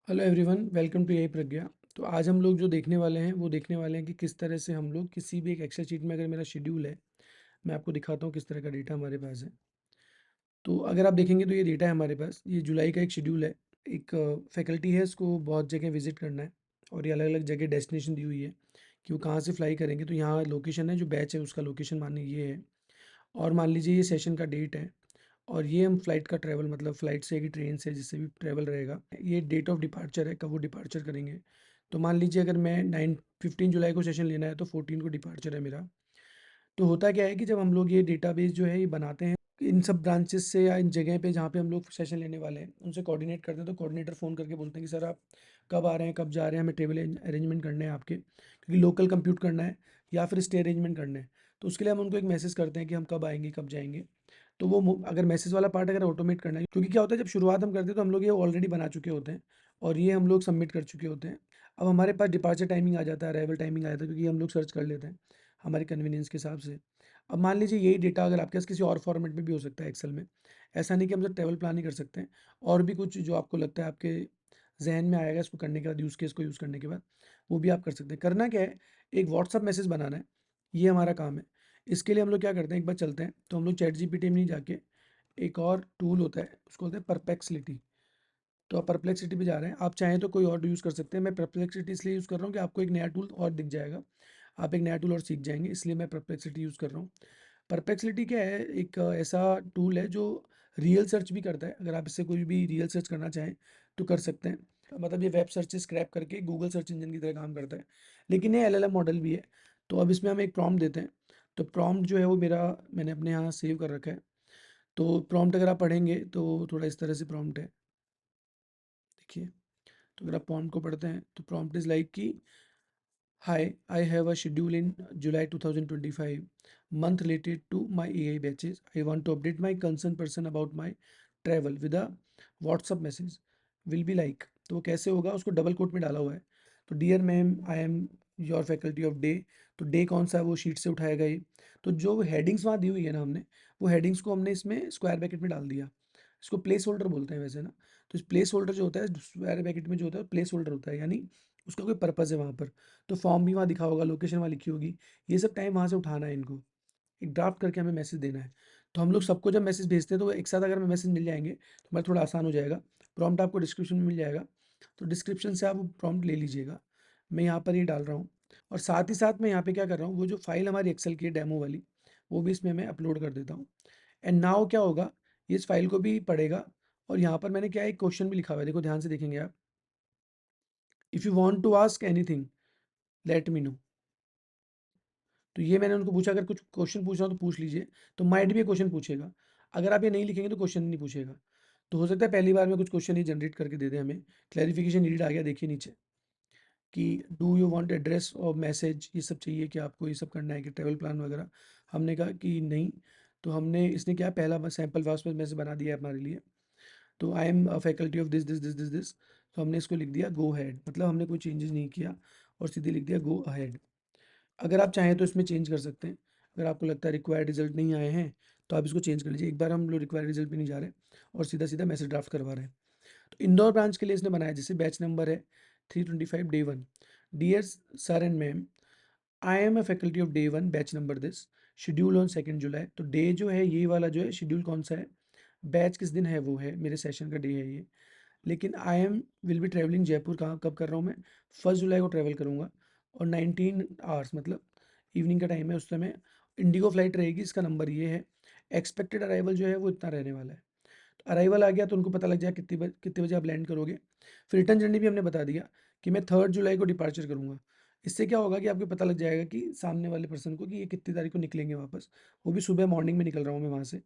Hello everyone, welcome to AI Pragya. तो आज हम लोग जो देखने वाले हैं वो देखने वाले हैं कि किस तरह से हम लोग किसी भी एक एक्सेल शीट में, अगर मेरा शेड्यूल है, मैं आपको दिखाता हूँ किस तरह का डेटा हमारे पास है। तो अगर आप देखेंगे तो ये डेटा है हमारे पास, ये जुलाई का एक शेड्यूल है। एक फैकल्टी है, उसको बहुत जगह विजिट करना है और ये अलग अलग जगह डेस्टिनेशन दी हुई है कि वो कहाँ से फ्लाई करेंगे। तो यहाँ लोकेशन है, जो बैच है उसका लोकेशन मान लीजिए ये है, और मान लीजिए ये सेशन का डेट है, और ये हम फ्लाइट का ट्रैवल, मतलब फ्लाइट से कि ट्रेन से जिससे भी ट्रैवल रहेगा, ये डेट ऑफ डिपार्चर है, कब वो डिपार्चर करेंगे। तो मान लीजिए अगर मैं 15 जुलाई को सेशन लेना है तो 14 को डिपार्चर है मेरा। तो होता क्या है कि जब हम लोग ये डेटाबेस जो है ये बनाते हैं, इन सब ब्रांचेस से या इन जगह पे जहाँ पे हम लोग सेशन लेने वाले हैं उनसे कोऑर्डिनेट करते हैं, तो कोऑर्डिनेटर फ़ोन करके बोलते हैं कि सर आप कब आ रहे हैं, कब जा रहे हैं, हमें ट्रेवल अरेंजमेंट करने हैं आपके, क्योंकि लोकल कंप्यूट करना है या फिर स्टे अरेंजमेंट करना है। तो उसके लिए हम उनको एक मैसेज करते हैं कि हम कब आएंगे, कब जाएंगे। तो वो अगर मैसेज वाला पार्ट अगर ऑटोमेट करना है, क्योंकि क्या होता है जब शुरुआत हम करते हैं तो हम लोग ये ऑलरेडी बना चुके होते हैं और ये हम लोग सबमिट कर चुके होते हैं। अब हमारे पास डिपार्चर टाइमिंग आ जाता है, अराइवल टाइमिंग आ जाता है, क्योंकि हम लोग सर्च कर लेते हैं हमारे कन्वीनियंस के हिसाब से। अब मान लीजिए यही डेटा अगर आपके पास किसी और फॉर्मेट में भी हो सकता है एक्सेल में, ऐसा नहीं कि हम सिर्फ ट्रैवल प्लान ही कर सकते हैं, और भी कुछ जो आपको लगता है आपके जहन में आएगा इसको करने के बाद, यूज़ केस को यूज़ करने के बाद, वो भी आप कर सकते हैं। करना क्या है, एक व्हाट्सअप मैसेज बनाना है, ये हमारा काम है। इसके लिए हम लोग क्या करते हैं, एक बार चलते हैं तो हम लोग चैट जीपीटी में नहीं जाके, एक और टूल होता है उसको बोलते हैं परप्लेक्सिटी। तो आप परप्लेक्सिटी पे जा रहे हैं, आप चाहें तो कोई और यूज़ कर सकते हैं। मैं परप्लेक्सिटी इसलिए यूज़ कर रहा हूँ कि आपको एक नया टूल और दिख जाएगा, आप एक नया टूल और सीख जाएंगे, इसलिए मैं परप्लेक्सिटी यूज़ कर रहा हूँ। परप्लेक्सिटी क्या है, एक ऐसा टूल है जो रियल सर्च भी करता है। अगर आप इससे कोई भी रियल सर्च करना चाहें तो कर सकते हैं, मतलब ये वेब सर्च स्क्रैप करके गूगल सर्च इंजन की तरह काम करता है, लेकिन ये एलएलएम मॉडल भी है। तो अब इसमें हम एक प्रॉम्प्ट देते हैं, तो प्रॉम्प्ट जो है वो मेरा, मैंने अपने यहाँ सेव कर रखा है। तो प्रॉम्प्ट अगर आप पढ़ेंगे तो थोड़ा इस तरह से प्रॉम्प्ट है, देखिए। तो अगर आप प्रॉम्प्ट को पढ़ते हैं तो प्रॉम्प्ट इज़ लाइक कि Hi, I have a schedule in July 2025, month related to my AI batches. I want to update my concerned person about my travel with a WhatsApp message. Will be like, तो वो कैसे होगा, उसको double coat में डाला हुआ है। तो dear ma'am, I am your faculty of day. तो डे कौन सा है, वो शीट से उठाया गया। तो जो हेडिंग्स वहाँ दी हुई है ना हमने, वो हेडिंग्स को हमने इसमें स्क्वायर ब्रैकेट में डाल दिया। इसको प्लेस होल्डर बोलते हैं वैसे ना। तो इस प्लेस होल्डर जो होता है, स्क्वायर ब्रैकेट में जो होता है प्लेस होल्डर होता है, यानी उसका कोई पर्पज़ है वहाँ पर। तो फॉर्म भी वहाँ दिखा होगा, लोकेशन वहाँ लिखी होगी, ये सब टाइम वहाँ से उठाना है इनको, एक ड्राफ्ट करके हमें मैसेज देना है। तो हम लोग सबको जब मैसेज भेजते हैं तो वो एक साथ अगर हमें मैसेज मिल जाएंगे तो हमारा थोड़ा आसान हो जाएगा। प्रॉम्प्ट आपको डिस्क्रिप्शन में मिल जाएगा, तो डिस्क्रिप्शन से आप वो प्रॉम्प्ट ले लीजिएगा। मैं यहाँ पर ये डाल रहा हूँ, और साथ ही साथ मैं यहाँ पे क्या कर रहा हूँ, वो जो फाइल हमारी एक्सेल की है डेमो वाली, वो भी इसमें मैं अपलोड कर देता हूँ। एंड नाउ क्या होगा, ये इस फाइल को भी पढ़ेगा, और यहाँ पर मैंने क्या एक क्वेश्चन भी लिखा हुआ है, देखो ध्यान से देखेंगे आप। If you want to ask anything, let me know. तो ये मैंने उनको पूछा, अगर कुछ क्वेश्चन पूछना हो तो पूछ लीजिए। तो माइट भी ये क्वेश्चन पूछेगा, अगर आप ये नहीं लिखेंगे तो क्वेश्चन नहीं पूछेगा। तो हो सकता है पहली बार में कुछ क्वेश्चन ही जनरेट करके दे दे हमें। क्लैरिफिकेशन नीडेड आ गया, देखिए नीचे कि डू यू वांट एड्रेस और मैसेज, ये सब चाहिए कि आपको ये सब करना है कि ट्रैवल प्लान वगैरह। हमने कहा कि नहीं। तो हमने, इसने क्या पहला सैम्पल वास्प मैसेज बना दिया है हमारे लिए। तो I am faculty of this this this this this. तो हमने इसको लिख दिया गो अहेड, मतलब हमने कोई चेंजेस नहीं किया और सीधे लिख दिया गो अहेड। अगर आप चाहें तो इसमें चेंज कर सकते हैं, अगर आपको लगता है रिक्वायर्ड रिजल्ट नहीं आए हैं तो आप इसको चेंज कर लीजिए। एक बार हम लोग रिक्वायर्ड रिजल्ट पे नहीं जा रहे और सीधा सीधा मैसेज ड्राफ्ट करवा रहे हैं। तो इंदौर ब्रांच के लिए इसने बनाया, जैसे बैच नंबर है 325 day 1। Dear sir and ma'am, I am a faculty of day 1 batch number this, schedule on 2 July. तो डे जो है ये वाला जो है, शेड्यूल कौन सा है, बैच किस दिन है, वो है मेरे सेशन का डे है ये। लेकिन I am will be travelling Jaipur, कहाँ कब कर रहा हूँ मैं, 1 जुलाई को ट्रैवल करूँगा, और 19 आवर्स मतलब इवनिंग का टाइम है, उस समय इंडिगो फ्लाइट रहेगी, इसका नंबर ये है। एक्सपेक्टेड अराइवल जो है वो इतना रहने वाला है। तो अराइवल आ गया तो उनको पता लग जाए कितने बजे आप लैंड करोगे। फिर रिटर्न जर्नी भी हमने बता दिया कि मैं 3 जुलाई को डिपार्चर करूँगा। इससे क्या होगा कि आपको पता लग जाएगा कि सामने वाले पर्सन को कि ये कितनी तारीख को निकलेंगे वापस। वो भी सुबह मॉर्निंग में निकल रहा हूँ मैं वहाँ से।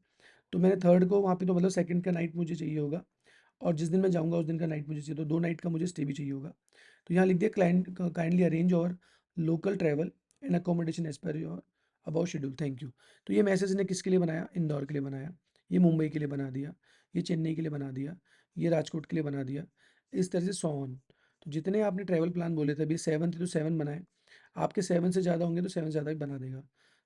तो मैंने थर्ड को वहाँ पे, तो मतलब सेकंड का नाइट मुझे चाहिए होगा, और जिस दिन मैं जाऊँगा उस दिन का नाइट मुझे चाहिए, तो 2 नाइट का मुझे स्टे भी चाहिए होगा। तो यहाँ लिख दिया client kindly arrange our local travel and accommodation as per your about schedule, thank you. तो ये मैसेज ने किसके लिए बनाया, इंदौर के लिए बनाया, ये मुंबई के लिए बना दिया, ये चेन्नई के लिए बना दिया, ये राजकोट के लिए बना दिया, इस तरह से सो ऑन। तो जितने आपने ट्रैवल प्लान बोले थे, अभी 7 थे तो 7 बनाए, आपके 7 से ज़्यादा होंगे तो 7 से ज़्यादा भी बना देगा।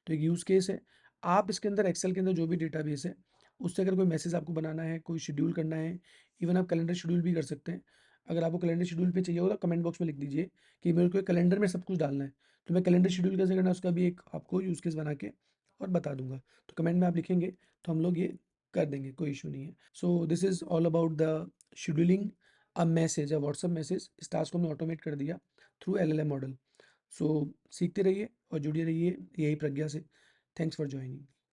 तो एक यूज़ केस है। आप इसके अंदर एक्सेल के अंदर जो भी डेटाबेस है, उससे अगर कोई मैसेज आपको बनाना है, कोई शेड्यूल करना है, इवन आप कैलेंडर शेड्यूल भी कर सकते हैं। अगर आपको कैलेंडर शेड्यूल पे चाहिए होगा तो कमेंट बॉक्स में लिख दीजिए कि मेरे को कैलेंडर में सब कुछ डालना है, तो मैं कैलेंडर शेड्यूल कैसे करना है उसका भी एक आपको यूज़ केस बना के और बता दूंगा। तो कमेंट में आप लिखेंगे तो हम लोग ये कर देंगे, कोई इशू नहीं है। So this is all about the scheduling a message, a WhatsApp message. इस टास्क को हमने ऑटोमेट कर दिया थ्रू एलएलएम मॉडल। सो सीखते रहिए और जुड़े रहिए यही प्रज्ञा से। Thanks for joining.